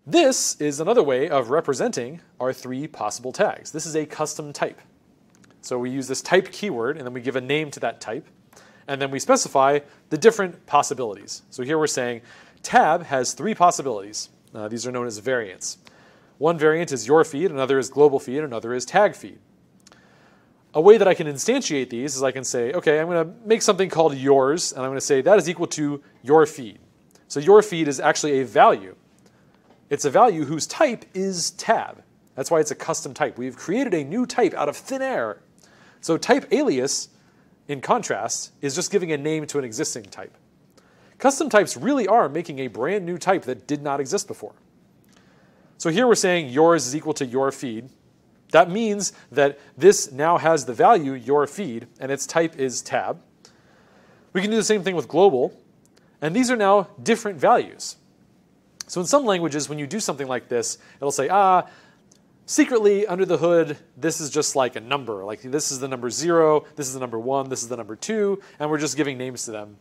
This is another way of representing our three possible tags. This is a custom type. So we use this type keyword, and then we give a name to that type, and then we specify the different possibilities. So here we're saying tab has three possibilities. These are known as variants. One variant is your feed, another is global feed, another is tag feed. A way that I can instantiate these is I can say, okay, I'm going to make something called yours, and I'm going to say that is equal to your feed. So your feed is actually a value. It's a value whose type is tab. That's why it's a custom type. We've created a new type out of thin air. So type alias, in contrast, is just giving a name to an existing type. Custom types really are making a brand new type that did not exist before. So here we're saying yours is equal to your feed. That means that this now has the value your feed, and its type is tab. We can do the same thing with global, and these are now different values. So in some languages, when you do something like this, it'll say, secretly under the hood, this is just like a number. Like this is the number 0, this is the number 1, this is the number 2, and we're just giving names to them.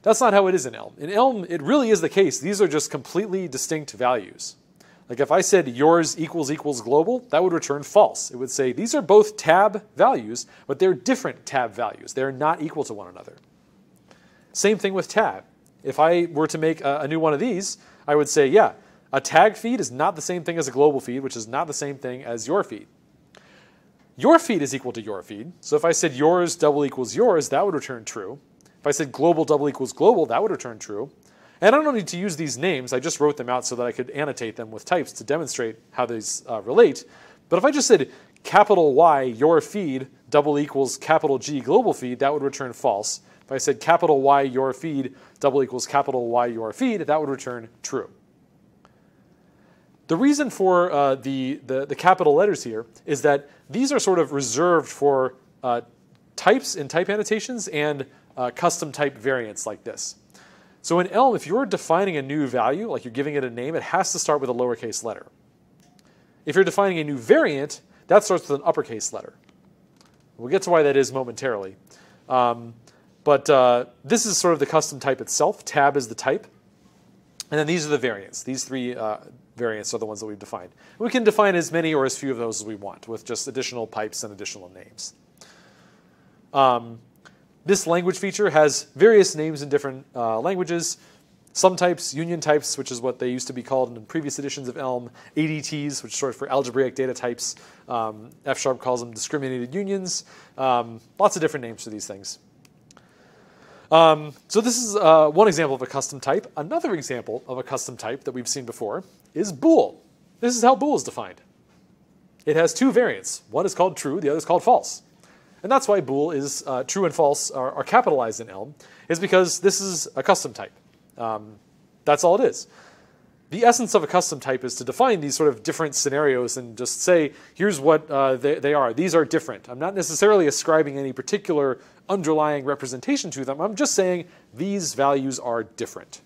That's not how it is in Elm. In Elm, it really is the case. These are just completely distinct values. Like if I said yours equals global, that would return false. It would say these are both tab values, but they're different tab values. They're not equal to one another. Same thing with tab. If I were to make a new one of these, I would say, yeah, a tag feed is not the same thing as a global feed, which is not the same thing as your feed. Your feed is equal to your feed. So if I said yours double equals yours, that would return true. If I said global double equals global, that would return true. And I don't need to use these names. I just wrote them out so that I could annotate them with types to demonstrate how these relate. But if I just said capital Y your feed double equals capital G global feed, that would return false. If I said capital Y your feed double equals capital Y your feed, that would return true. The reason for the capital letters here is that these are sort of reserved for types in type annotations and custom type variants like this. So in Elm, if you're defining a new value, like you're giving it a name, it has to start with a lowercase letter. If you're defining a new variant, that starts with an uppercase letter. We'll get to why that is momentarily. But this is sort of the custom type itself. Tab is the type. And then these are the variants. These three variants are the ones that we've defined. We can define as many or as few of those as we want with just additional pipes and additional names. This language feature has various names in different languages. Some types, union types, which is what they used to be called in previous editions of Elm. ADTs, which is short for algebraic data types. F# calls them discriminated unions. Lots of different names for these things. So this is one example of a custom type. Another example of a custom type that we've seen before is bool. This is how bool is defined. It has two variants. One is called true, the other is called false. And that's why bool is true and false are capitalized in Elm, is because this is a custom type. That's all it is. The essence of a custom type is to define these sort of different scenarios and just say, here's what they are. These are different. I'm not necessarily ascribing any particular underlying representation to them. I'm just saying these values are different.